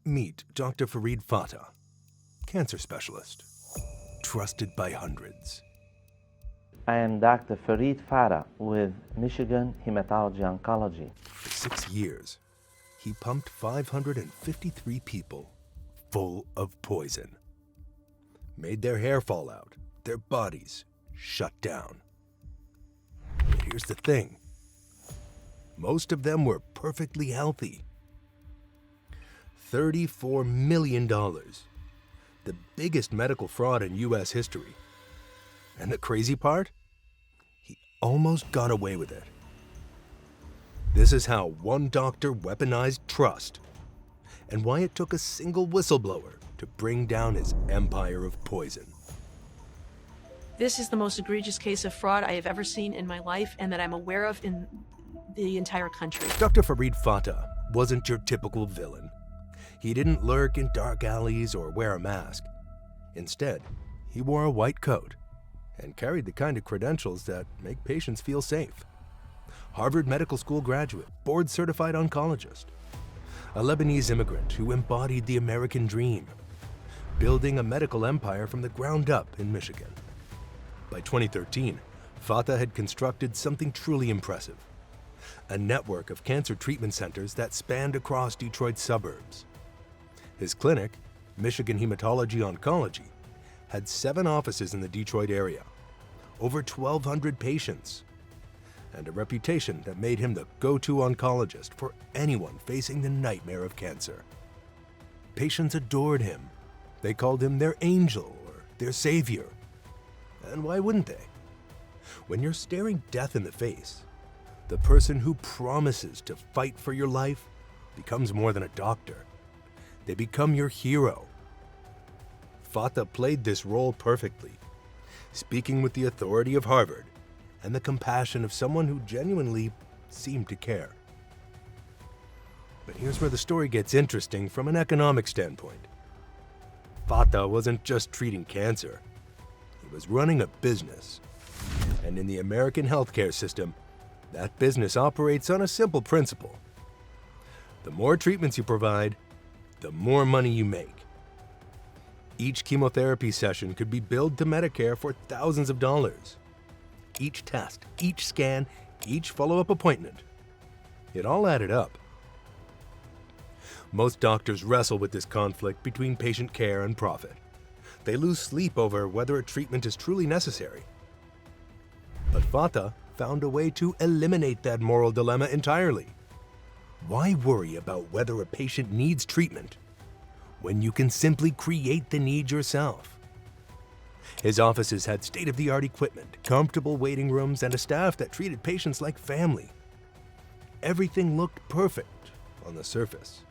Meet Dr. Fata, cancer specialist, trusted by hundreds. I am Dr. Fata with Michigan Hematology Oncology. For 6 years, he pumped 553 people full of poison. Made their hair fall out, their bodies shut down. But here's the thing. Most of them were perfectly healthy. $34 million, the biggest medical fraud in U.S. history. And the crazy part? He almost got away with it. This is how one doctor weaponized trust, and why it took a single whistleblower to bring down his empire of poison. This is the most egregious case of fraud I have ever seen in my life and that I'm aware of in the entire country. Dr. Fata wasn't your typical villain. He didn't lurk in dark alleys or wear a mask. Instead, he wore a white coat and carried the kind of credentials that make patients feel safe. Harvard Medical School graduate, board-certified oncologist, a Lebanese immigrant who embodied the American dream, building a medical empire from the ground up in Michigan. By 2013, Fata had constructed something truly impressive, a network of cancer treatment centers that spanned across Detroit's suburbs. His clinic, Michigan Hematology Oncology, had 7 offices in the Detroit area, over 1,200 patients, and a reputation that made him the go-to oncologist for anyone facing the nightmare of cancer. Patients adored him. They called him their angel or their savior. And why wouldn't they? When you're staring death in the face, the person who promises to fight for your life becomes more than a doctor. They become your hero. Fata played this role perfectly, speaking with the authority of Harvard and the compassion of someone who genuinely seemed to care. But here's where the story gets interesting from an economic standpoint. Fata wasn't just treating cancer. He was running a business. And in the American healthcare system, that business operates on a simple principle. The more treatments you provide, the more money you make. Each chemotherapy session could be billed to Medicare for thousands of dollars. Each test, each scan, each follow-up appointment. It all added up. Most doctors wrestle with this conflict between patient care and profit. They lose sleep over whether a treatment is truly necessary. But Fata found a way to eliminate that moral dilemma entirely. Why worry about whether a patient needs treatment when you can simply create the need yourself? His offices had state-of-the-art equipment, comfortable waiting rooms, and a staff that treated patients like family. Everything looked perfect on the surface.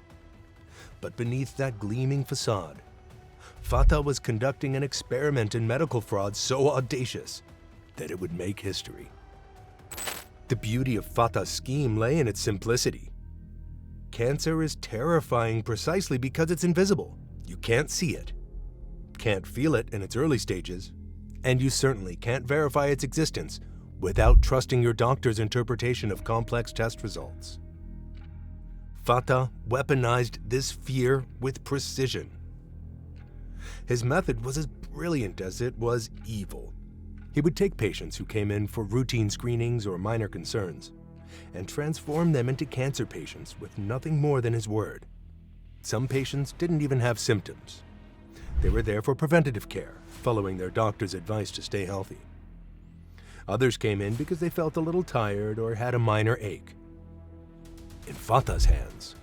But beneath that gleaming facade, Fata was conducting an experiment in medical fraud so audacious that it would make history. The beauty of Fata's scheme lay in its simplicity. Cancer is terrifying precisely because it's invisible. You can't see it, can't feel it in its early stages, and you certainly can't verify its existence without trusting your doctor's interpretation of complex test results. Fata weaponized this fear with precision. His method was as brilliant as it was evil. He would take patients who came in for routine screenings or minor concerns and transform them into cancer patients with nothing more than his word. Some patients didn't even have symptoms. They were there for preventative care, following their doctor's advice to stay healthy. Others came in because they felt a little tired or had a minor ache. In Fata's hands,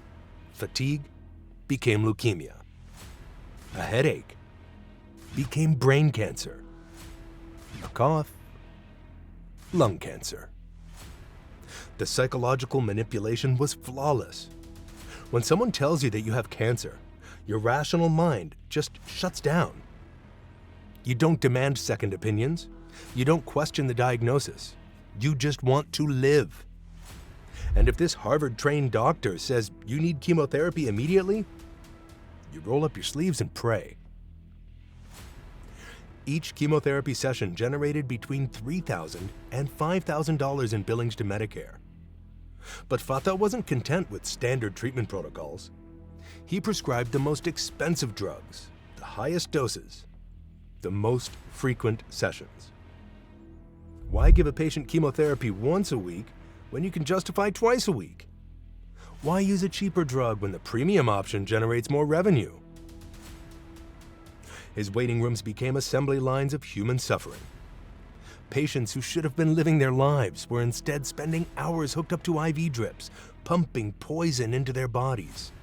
fatigue became leukemia. A headache became brain cancer. A cough, lung cancer. The psychological manipulation was flawless. When someone tells you that you have cancer, your rational mind just shuts down. You don't demand second opinions. You don't question the diagnosis. You just want to live. And if this Harvard-trained doctor says you need chemotherapy immediately, you roll up your sleeves and pray. Each chemotherapy session generated between $3,000 and $5,000 in billings to Medicare. But Fata wasn't content with standard treatment protocols. He prescribed the most expensive drugs, the highest doses, the most frequent sessions. Why give a patient chemotherapy once a week when you can justify twice a week? Why use a cheaper drug when the premium option generates more revenue? His waiting rooms became assembly lines of human suffering. Patients who should have been living their lives were instead spending hours hooked up to IV drips, pumping poison into their bodies.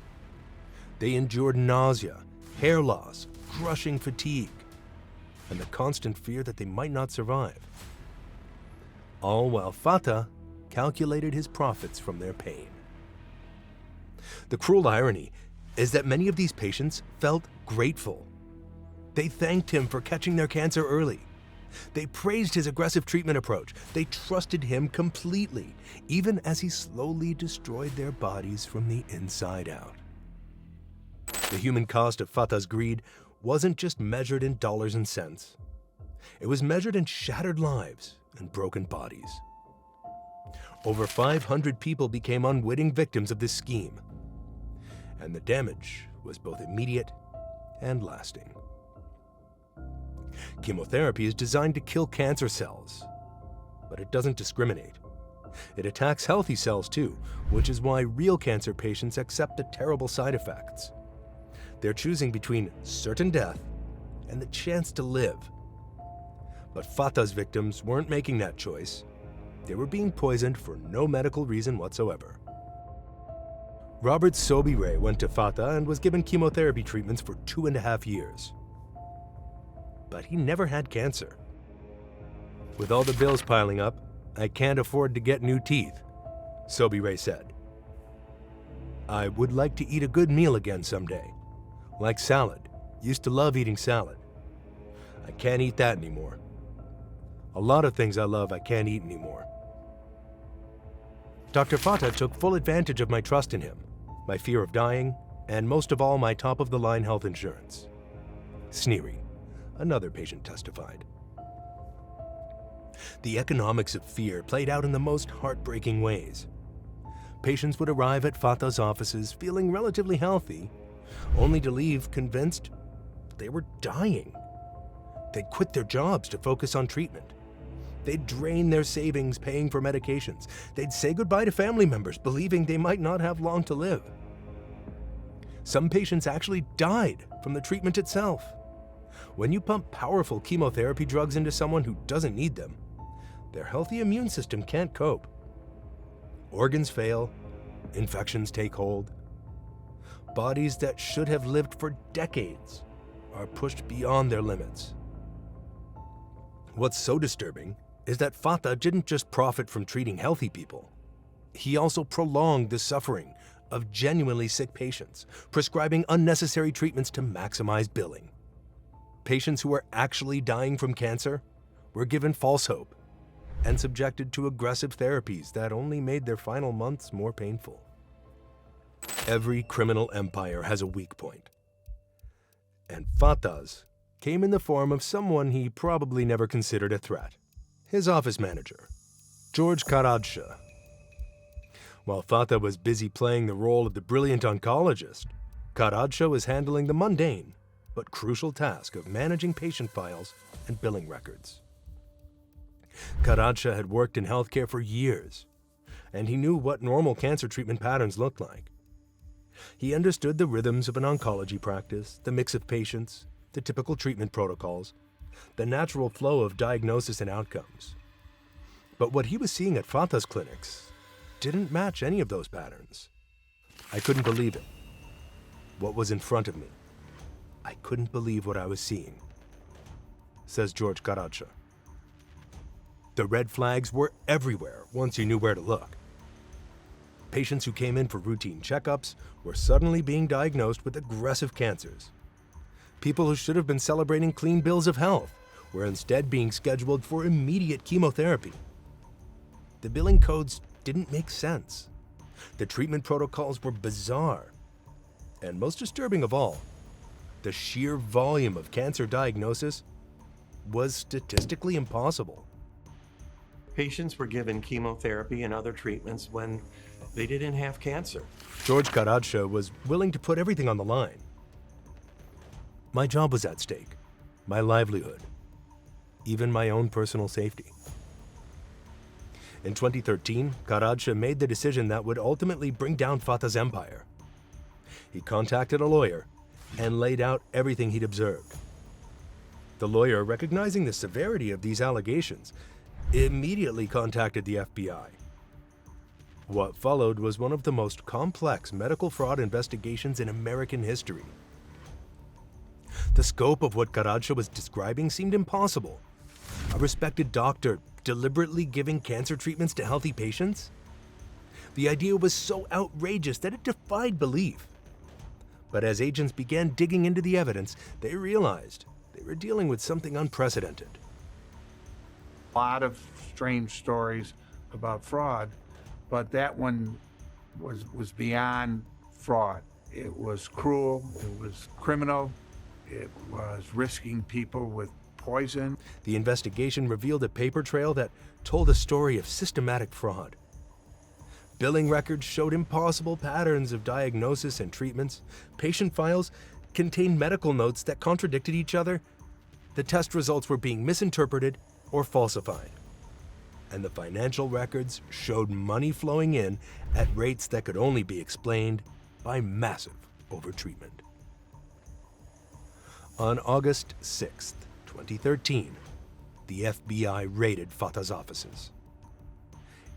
They endured nausea, hair loss, crushing fatigue, and the constant fear that they might not survive. All while Fata calculated his profits from their pain. The cruel irony is that many of these patients felt grateful. They thanked him for catching their cancer early. They praised his aggressive treatment approach. They trusted him completely, even as he slowly destroyed their bodies from the inside out. The human cost of Fata's greed wasn't just measured in dollars and cents. It was measured in shattered lives and broken bodies. Over 500 people became unwitting victims of this scheme, and the damage was both immediate and lasting. Chemotherapy is designed to kill cancer cells, but it doesn't discriminate. It attacks healthy cells too, which is why real cancer patients accept the terrible side effects. They're choosing between certain death and the chance to live. But Fata's victims weren't making that choice. They were being poisoned for no medical reason whatsoever. Robert Sobire went to Fata and was given chemotherapy treatments for 2.5 years. But he never had cancer. With all the bills piling up, I can't afford to get new teeth, Sobire said. I would like to eat a good meal again someday, like salad. Used to love eating salad. I can't eat that anymore. A lot of things I love I can't eat anymore. Dr. Fata took full advantage of my trust in him, my fear of dying, and most of all my top-of-the-line health insurance. Sneery, another patient testified. The economics of fear played out in the most heartbreaking ways. Patients would arrive at Fata's offices feeling relatively healthy, only to leave convinced they were dying. They'd quit their jobs to focus on treatment. They'd drain their savings paying for medications. They'd say goodbye to family members, believing they might not have long to live. Some patients actually died from the treatment itself. When you pump powerful chemotherapy drugs into someone who doesn't need them, their healthy immune system can't cope. Organs fail, infections take hold. Bodies that should have lived for decades are pushed beyond their limits. What's so disturbing is that Fata didn't just profit from treating healthy people. He also prolonged the suffering of genuinely sick patients, prescribing unnecessary treatments to maximize billing. Patients who were actually dying from cancer were given false hope and subjected to aggressive therapies that only made their final months more painful. Every criminal empire has a weak point, and Fata's came in the form of someone he probably never considered a threat: his office manager, George Karadsha. While Fata was busy playing the role of the brilliant oncologist, Karadsha was handling the mundane but crucial task of managing patient files and billing records. Karadsha had worked in healthcare for years, and he knew what normal cancer treatment patterns looked like. He understood the rhythms of an oncology practice, the mix of patients, the typical treatment protocols, the natural flow of diagnosis and outcomes. But what he was seeing at Fata's clinics didn't match any of those patterns. I couldn't believe it. What was in front of me? I couldn't believe what I was seeing, says George Karadsha. The red flags were everywhere once you knew where to look. Patients who came in for routine checkups were suddenly being diagnosed with aggressive cancers. People who should have been celebrating clean bills of health were instead being scheduled for immediate chemotherapy. The billing codes didn't make sense. The treatment protocols were bizarre. And most disturbing of all, the sheer volume of cancer diagnosis was statistically impossible. Patients were given chemotherapy and other treatments when They didn't have cancer. George Karadsha was willing to put everything on the line. My job was at stake, my livelihood, even my own personal safety. In 2013, Karadsha made the decision that would ultimately bring down Fata's empire. He contacted a lawyer and laid out everything he'd observed. The lawyer, recognizing the severity of these allegations, immediately contacted the FBI. What followed was one of the most complex medical fraud investigations in American history. The scope of what Karadsha was describing seemed impossible. A respected doctor deliberately giving cancer treatments to healthy patients? The idea was so outrageous that it defied belief. But as agents began digging into the evidence, they realized they were dealing with something unprecedented. A lot of strange stories about fraud, but that one was beyond fraud. It was cruel, it was criminal, it was risking people with poison. The investigation revealed a paper trail that told a story of systematic fraud. Billing records showed impossible patterns of diagnosis and treatments. Patient files contained medical notes that contradicted each other. The test results were being misinterpreted or falsified. And the financial records showed money flowing in at rates that could only be explained by massive overtreatment. On August 6th, 2013, the FBI raided Fata's offices.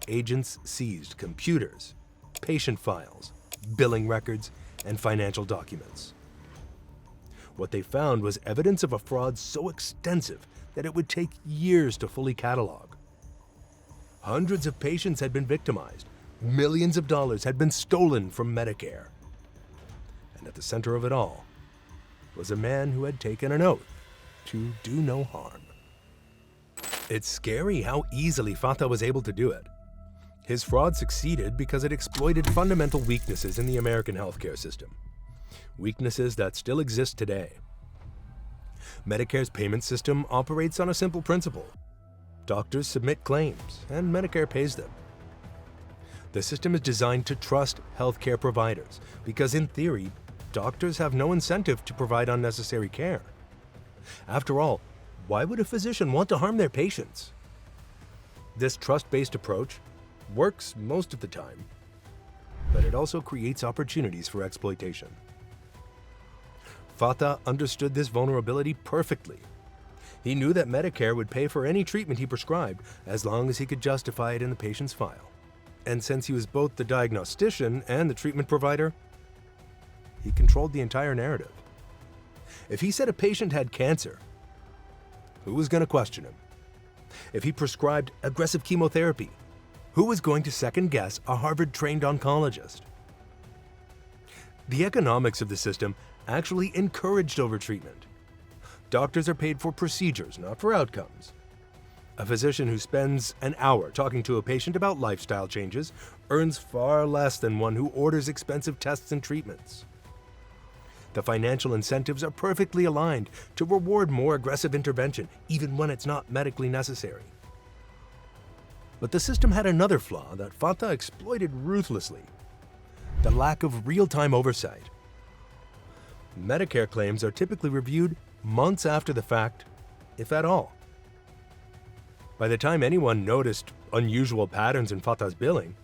Agents seized computers, patient files, billing records, and financial documents. What they found was evidence of a fraud so extensive that it would take years to fully catalog. Hundreds of patients had been victimized. Millions of dollars had been stolen from Medicare. And at the center of it all was a man who had taken an oath to do no harm. It's scary how easily Fata was able to do it. His fraud succeeded because it exploited fundamental weaknesses in the American healthcare system. Weaknesses that still exist today. Medicare's payment system operates on a simple principle. Doctors submit claims, and Medicare pays them. The system is designed to trust healthcare providers because, in theory, doctors have no incentive to provide unnecessary care. After all, why would a physician want to harm their patients? This trust-based approach works most of the time, but it also creates opportunities for exploitation. Fata understood this vulnerability perfectly. He knew that Medicare would pay for any treatment he prescribed as long as he could justify it in the patient's file. And since he was both the diagnostician and the treatment provider, he controlled the entire narrative. If he said a patient had cancer, who was going to question him? If he prescribed aggressive chemotherapy, who was going to second-guess a Harvard-trained oncologist? The economics of the system actually encouraged overtreatment. Doctors are paid for procedures, not for outcomes. A physician who spends an hour talking to a patient about lifestyle changes earns far less than one who orders expensive tests and treatments. The financial incentives are perfectly aligned to reward more aggressive intervention, even when it's not medically necessary. But the system had another flaw that Fata exploited ruthlessly: the lack of real-time oversight. Medicare claims are typically reviewed months after the fact, if at all. By the time anyone noticed unusual patterns in Fata's billing,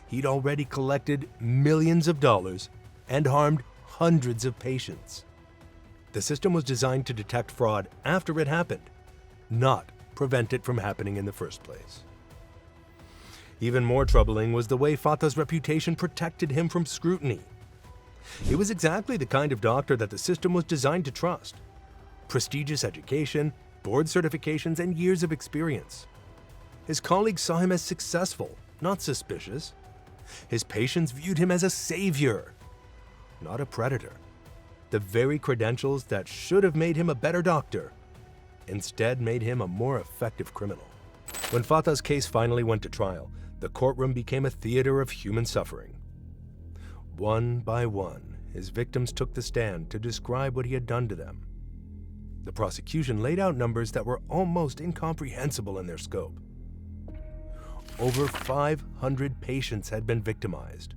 he'd already collected millions of dollars and harmed hundreds of patients. The system was designed to detect fraud after it happened, not prevent it from happening in the first place. Even more troubling was the way Fata's reputation protected him from scrutiny. He was exactly the kind of doctor that the system was designed to trust. Prestigious education, board certifications, and years of experience. His colleagues saw him as successful, not suspicious. His patients viewed him as a savior, not a predator. The very credentials that should have made him a better doctor instead made him a more effective criminal. When Fata's case finally went to trial, the courtroom became a theater of human suffering. One by one, his victims took the stand to describe what he had done to them. The prosecution laid out numbers that were almost incomprehensible in their scope. over 500 patients had been victimized.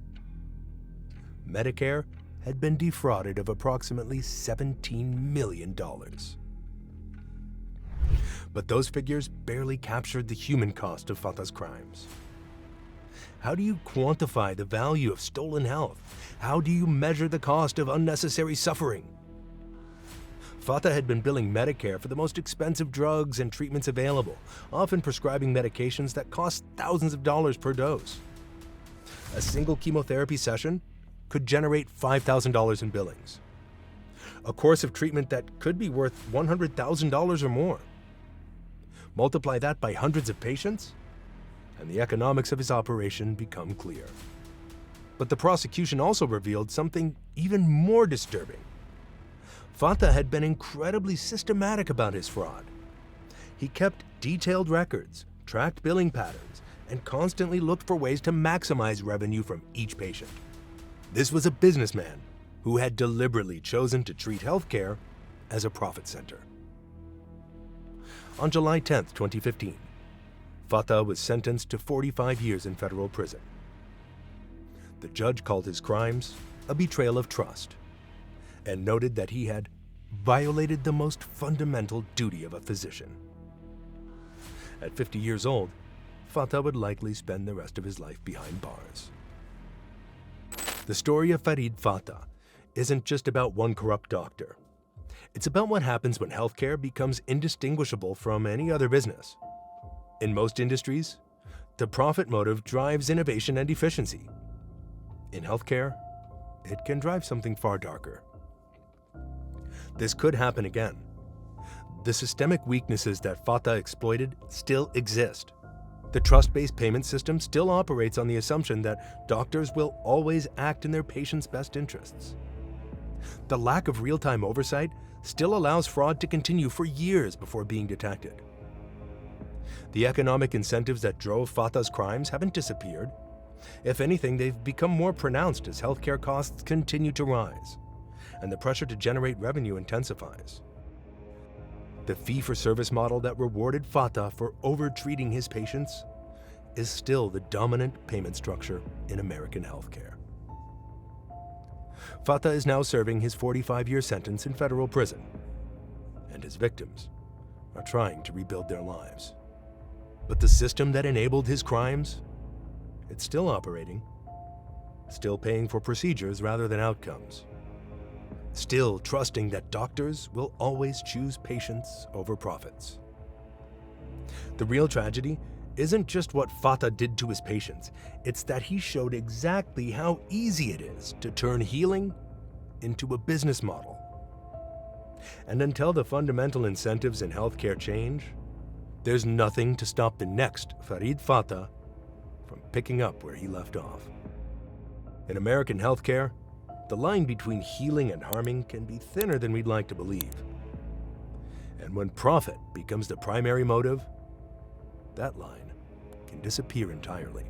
Medicare had been defrauded of approximately $17 million. But those figures barely captured the human cost of Fata's crimes. How do you quantify the value of stolen health? How do you measure the cost of unnecessary suffering? Fata had been billing Medicare for the most expensive drugs and treatments available, often prescribing medications that cost thousands of dollars per dose. A single chemotherapy session could generate $5,000 in billings. A course of treatment that could be worth $100,000 or more. Multiply that by hundreds of patients, and the economics of his operation become clear. But the prosecution also revealed something even more disturbing. Fata had been incredibly systematic about his fraud. He kept detailed records, tracked billing patterns, and constantly looked for ways to maximize revenue from each patient. This was a businessman who had deliberately chosen to treat healthcare as a profit center. On July 10, 2015, Fata was sentenced to 45 years in federal prison. The judge called his crimes a betrayal of trust and noted that he had violated the most fundamental duty of a physician. At 50 years old, Fata would likely spend the rest of his life behind bars. The story of Fata isn't just about one corrupt doctor. It's about what happens when healthcare becomes indistinguishable from any other business. In most industries, the profit motive drives innovation and efficiency. In healthcare, it can drive something far darker. This could happen again. The systemic weaknesses that Fata exploited still exist. The trust-based payment system still operates on the assumption that doctors will always act in their patients' best interests. The lack of real-time oversight still allows fraud to continue for years before being detected. The economic incentives that drove Fata's crimes haven't disappeared. If anything, they've become more pronounced as healthcare costs continue to rise, and the pressure to generate revenue intensifies. The fee-for-service model that rewarded Fata for over-treating his patients is still the dominant payment structure in American healthcare. Fata is now serving his 45-year sentence in federal prison, and his victims are trying to rebuild their lives. But the system that enabled his crimes, it's still operating, still paying for procedures rather than outcomes, still trusting that doctors will always choose patients over profits. The real tragedy isn't just what Fata did to his patients, it's that he showed exactly how easy it is to turn healing into a business model. And until the fundamental incentives in healthcare change, there's nothing to stop the next Fata from picking up where he left off. In American healthcare, the line between healing and harming can be thinner than we'd like to believe. And when profit becomes the primary motive, that line can disappear entirely.